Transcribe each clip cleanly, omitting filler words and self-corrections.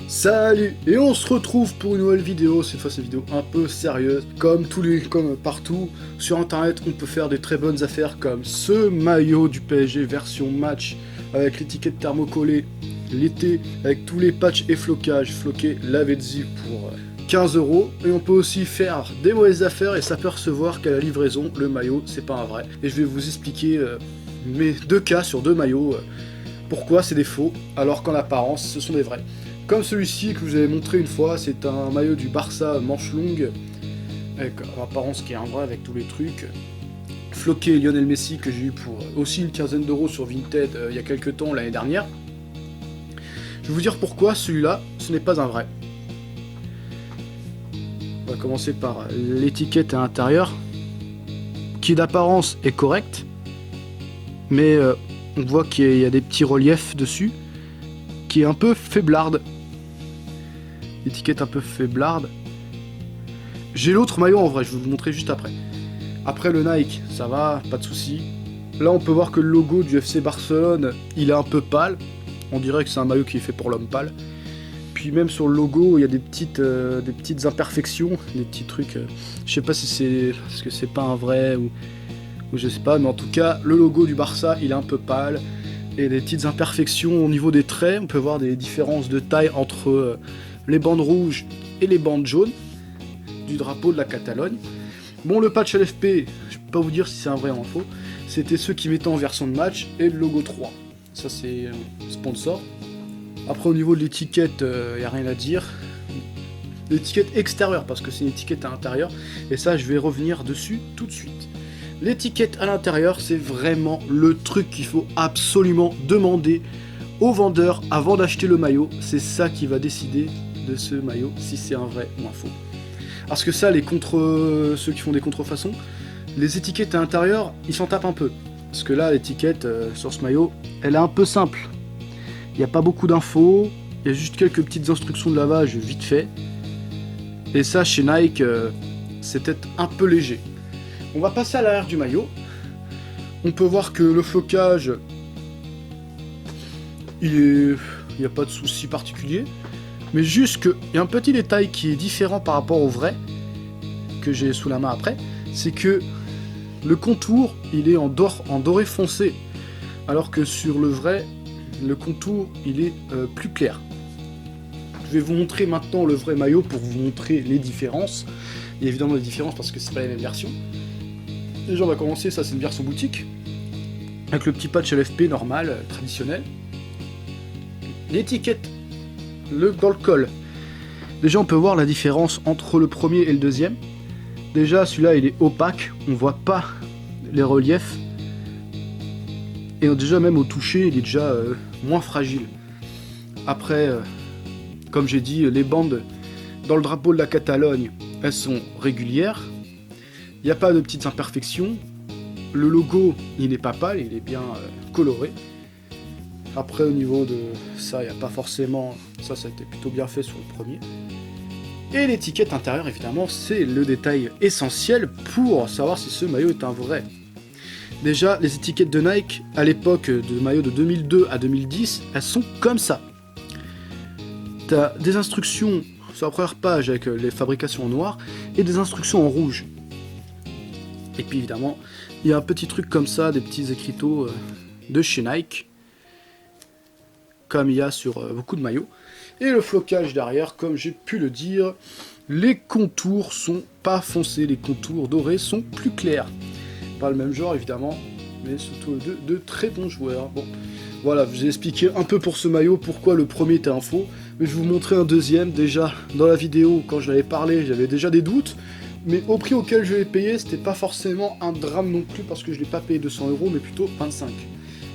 Salut. Et on se retrouve pour une nouvelle vidéo, cette fois c'est une vidéo un peu sérieuse. Comme partout sur internet, on peut faire des très bonnes affaires comme ce maillot du PSG version match avec l'étiquette thermocollée l'été, avec tous les patchs et flocages, floqué Lavezzi pour 15 €. Et on peut aussi faire des mauvaises affaires et s'apercevoir qu'à la livraison, le maillot c'est pas un vrai. Et je vais vous expliquer mes deux cas sur deux maillots, pourquoi c'est des faux alors qu'en apparence ce sont des vrais. Comme celui-ci que je vous avais montré une fois, c'est un maillot du Barça manche longue, avec en apparence qui est un vrai avec tous les trucs. Floqué Lionel Messi que j'ai eu pour aussi une quinzaine d'euros sur Vinted il y a quelques temps, l'année dernière. Je vais vous dire pourquoi celui-là, ce n'est pas un vrai. On va commencer par l'étiquette à l'intérieur, qui d'apparence est correcte, mais on voit qu'il y a des petits reliefs dessus, qui est un peu faiblarde. Étiquette un peu faiblarde. J'ai l'autre maillot en vrai, je vais vous le montrer juste après. Après le Nike, ça va, pas de souci. Là on peut voir que le logo du FC Barcelone, il est un peu pâle. On dirait que c'est un maillot qui est fait pour l'homme pâle. Puis même sur le logo, il y a des petites imperfections, des petits trucs. Je sais pas si c'est parce que c'est pas un vrai ou je sais pas, mais en tout cas, le logo du Barça, il est un peu pâle. Et des petites imperfections au niveau des traits. On peut voir des différences de taille entre les bandes rouges et les bandes jaunes du drapeau de la Catalogne. Bon, le patch LFP, je peux pas vous dire si c'est un vrai ou un faux. C'était ceux qui mettaient en version de match et le logo 3. Ça c'est sponsor. Après au niveau de l'étiquette, y a rien à dire. L'étiquette extérieure parce que c'est une étiquette à l'intérieur. Et ça je vais revenir dessus tout de suite. L'étiquette à l'intérieur, c'est vraiment le truc qu'il faut absolument demander au vendeur avant d'acheter le maillot. C'est ça qui va décider de ce maillot, si c'est un vrai ou un faux. Parce que ça, ceux qui font des contrefaçons, les étiquettes à l'intérieur, ils s'en tapent un peu. Parce que là, l'étiquette sur ce maillot, elle est un peu simple. Il n'y a pas beaucoup d'infos, il y a juste quelques petites instructions de lavage vite fait. Et ça, chez Nike, c'est peut-être un peu léger. On va passer à l'arrière du maillot. On peut voir que le flocage, il n'y a pas de souci particulier. Mais juste qu'il y a un petit détail qui est différent par rapport au vrai, que j'ai sous la main après, c'est que le contour, il est en doré foncé. Alors que sur le vrai, le contour, il est plus clair. Je vais vous montrer maintenant le vrai maillot pour vous montrer les différences. Il y a évidemment des différences parce que c'est pas la même version. Déjà on va commencer, ça c'est une version boutique, avec le petit patch LFP normal, traditionnel. L'étiquette, dans le col, déjà on peut voir la différence entre le premier et le deuxième. Déjà celui-là il est opaque, on voit pas les reliefs. Et déjà même au toucher il est déjà moins fragile. Après, comme j'ai dit, les bandes dans le drapeau de la Catalogne, elles sont régulières. Il n'y a pas de petites imperfections. Le logo, il n'est pas pâle, il est bien coloré. Après, au niveau de ça, il n'y a pas forcément... Ça a été plutôt bien fait sur le premier. Et l'étiquette intérieure, évidemment, c'est le détail essentiel pour savoir si ce maillot est un vrai. Déjà, les étiquettes de Nike, à l'époque de maillot de 2002 à 2010, elles sont comme ça. Tu as des instructions sur la première page avec les fabrications en noir et des instructions en rouge. Et puis évidemment, il y a un petit truc comme ça, des petits écriteaux de chez Nike, comme il y a sur beaucoup de maillots. Et le flocage derrière, comme j'ai pu le dire, les contours sont pas foncés, les contours dorés sont plus clairs. Pas le même genre évidemment, mais surtout de très bons joueurs. Bon, voilà, je vous ai expliqué un peu pour ce maillot pourquoi le premier était un faux, mais je vais vous montrer un deuxième. Déjà, dans la vidéo, quand je l'avais parlé, j'avais déjà des doutes. Mais au prix auquel je l'ai payé, c'était pas forcément un drame non plus, parce que je l'ai pas payé 200 €, mais plutôt 25.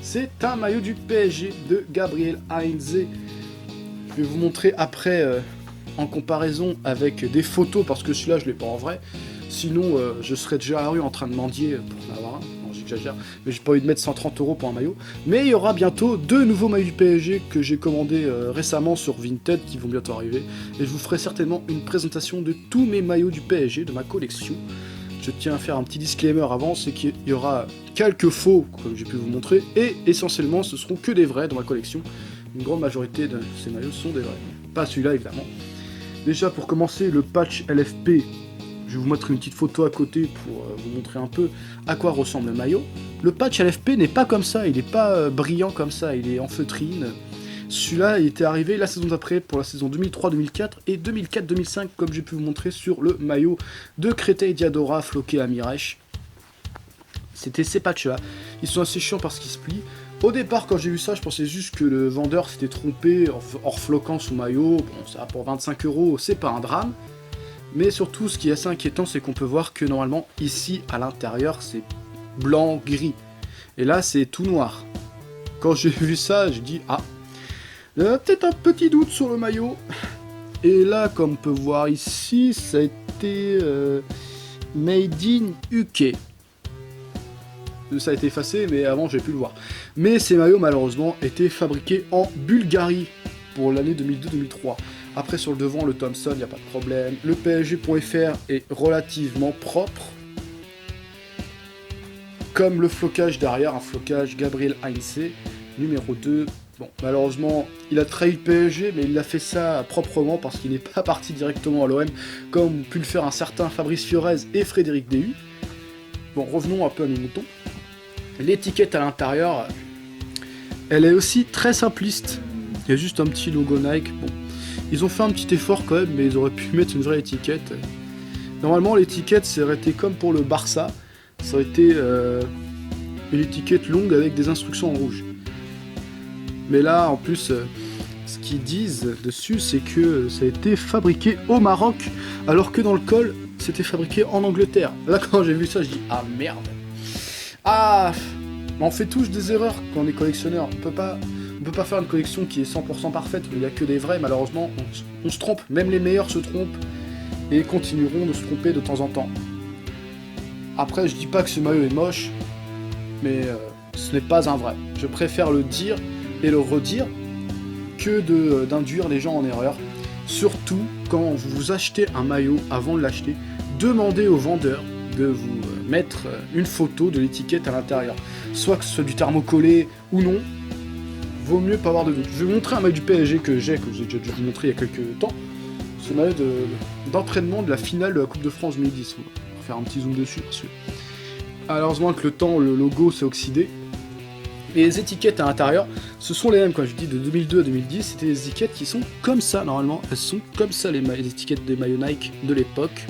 C'est un maillot du PSG de Gabriel Heinze. Je vais vous montrer après en comparaison avec des photos, parce que celui-là je l'ai pas en vrai. Sinon, je serais déjà à la rue en train de mendier pour en avoir un. Non, j'exagère, mais j'ai pas envie de mettre 130 € pour un maillot. Mais il y aura bientôt 2 nouveaux maillots du PSG que j'ai commandés récemment sur Vinted qui vont bientôt arriver. Et je vous ferai certainement une présentation de tous mes maillots du PSG, de ma collection. Je tiens à faire un petit disclaimer avant, c'est qu'il y aura quelques faux, comme j'ai pu vous montrer, et essentiellement ce seront que des vrais dans ma collection. Une grande majorité de ces maillots sont des vrais. pas celui-là évidemment. Déjà pour commencer, le patch LFP, je vais vous mettre une petite photo à côté pour vous montrer un peu à quoi ressemble le maillot. Le patch LFP n'est pas comme ça, il n'est pas brillant comme ça, il est en feutrine. Celui-là, il était arrivé la saison d'après pour la saison 2003-2004 et 2004-2005, comme j'ai pu vous montrer sur le maillot de Créteil Diadora floqué à Mirèche. C'était ces patchs-là. Ils sont assez chiants parce qu'ils se plient. Au départ, quand j'ai vu ça, je pensais juste que le vendeur s'était trompé en refloquant son maillot. Bon, ça pour 25 €, c'est pas un drame. Mais surtout, ce qui est assez inquiétant, c'est qu'on peut voir que normalement, ici, à l'intérieur, c'est blanc-gris. Et là, c'est tout noir. Quand j'ai vu ça, j'ai dit, ah, il y a peut-être un petit doute sur le maillot. Et là, comme on peut voir ici, ça a été Made in UK. Ça a été effacé, mais avant, j'ai pu le voir. Mais ces maillots, malheureusement, étaient fabriqués en Bulgarie pour l'année 2002-2003. Après, sur le devant, le Thomson, il n'y a pas de problème. Le PSG.fr est relativement propre. Comme le flocage derrière, un flocage Gabriel Heinze, numéro 2. Bon, malheureusement, il a trahi le PSG, mais il a fait ça proprement parce qu'il n'est pas parti directement à l'OM, comme ont pu le faire un certain Fabrice Fiorez et Frédéric Déhu. Bon, revenons un peu à nos moutons. L'étiquette à l'intérieur, elle est aussi très simpliste. Il y a juste un petit logo Nike. Bon, ils ont fait un petit effort quand même, mais ils auraient pu mettre une vraie étiquette. Normalement, l'étiquette, ça aurait été comme pour le Barça. Ça aurait été une étiquette longue avec des instructions en rouge. Mais là, en plus, ce qu'ils disent dessus, c'est que ça a été fabriqué au Maroc, alors que dans le col, c'était fabriqué en Angleterre. Là, quand j'ai vu ça, je dis, ah merde. Ah, on fait tous des erreurs quand on est collectionneur. On peut pas faire une collection qui est 100% parfaite. Il n'y a que des vrais, malheureusement. On se trompe. Même les meilleurs se trompent et continueront de se tromper de temps en temps. Après, je dis pas que ce maillot est moche, mais ce n'est pas un vrai. Je préfère le dire et le redire que d'induire les gens en erreur. Surtout quand vous achetez un maillot, avant de l'acheter, demandez au vendeur de vous mettre une photo de l'étiquette à l'intérieur. Soit que ce soit du thermocollé ou non, vaut mieux pas avoir de doute. Je vais vous montrer un maillot du PSG que j'ai déjà dû vous montrer il y a quelques temps. Ce maillot d'entraînement de la finale de la Coupe de France 2010. On va faire un petit zoom dessus parce que malheureusement avec le temps le logo s'est oxydé. Et les étiquettes à l'intérieur, ce sont les mêmes, quand je dis de 2002 à 2010, c'était des étiquettes qui sont comme ça normalement, elles sont comme ça les étiquettes des maillots Nike de l'époque.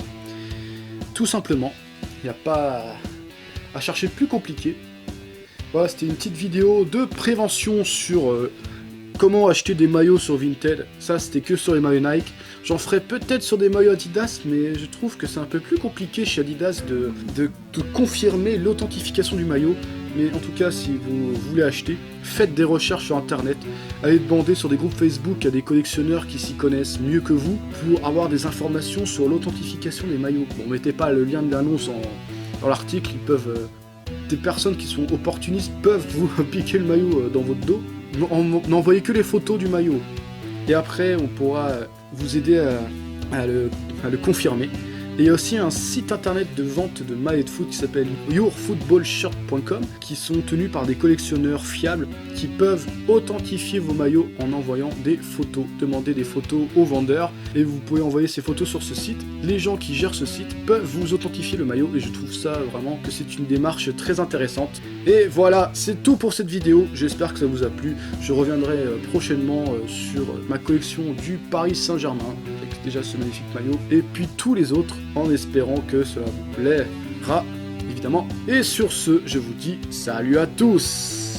Tout simplement, il n'y a pas à chercher plus compliqué. Voilà, c'était une petite vidéo de prévention sur comment acheter des maillots sur Vinted. Ça, c'était que sur les maillots Nike. J'en ferai peut-être sur des maillots Adidas, mais je trouve que c'est un peu plus compliqué chez Adidas de confirmer l'authentification du maillot. Mais en tout cas, si vous voulez acheter, faites des recherches sur internet, allez demander sur des groupes Facebook à des collectionneurs qui s'y connaissent mieux que vous pour avoir des informations sur l'authentification des maillots. Bon, mettez pas le lien de l'annonce dans l'article, des personnes qui sont opportunistes peuvent vous piquer le maillot dans votre dos. N'envoyez que les photos du maillot. Et après, on pourra vous aider à le confirmer. Et il y a aussi un site internet de vente de maillots de foot qui s'appelle yourfootballshirt.com qui sont tenus par des collectionneurs fiables qui peuvent authentifier vos maillots en envoyant des photos. Demandez des photos aux vendeurs et vous pouvez envoyer ces photos sur ce site. Les gens qui gèrent ce site peuvent vous authentifier le maillot et je trouve ça vraiment que c'est une démarche très intéressante. Et voilà, c'est tout pour cette vidéo. J'espère que ça vous a plu. Je reviendrai prochainement sur ma collection du Paris Saint-Germain avec déjà ce magnifique maillot et puis tous les autres, en espérant que cela vous plaira, évidemment. Et sur ce, je vous dis salut à tous!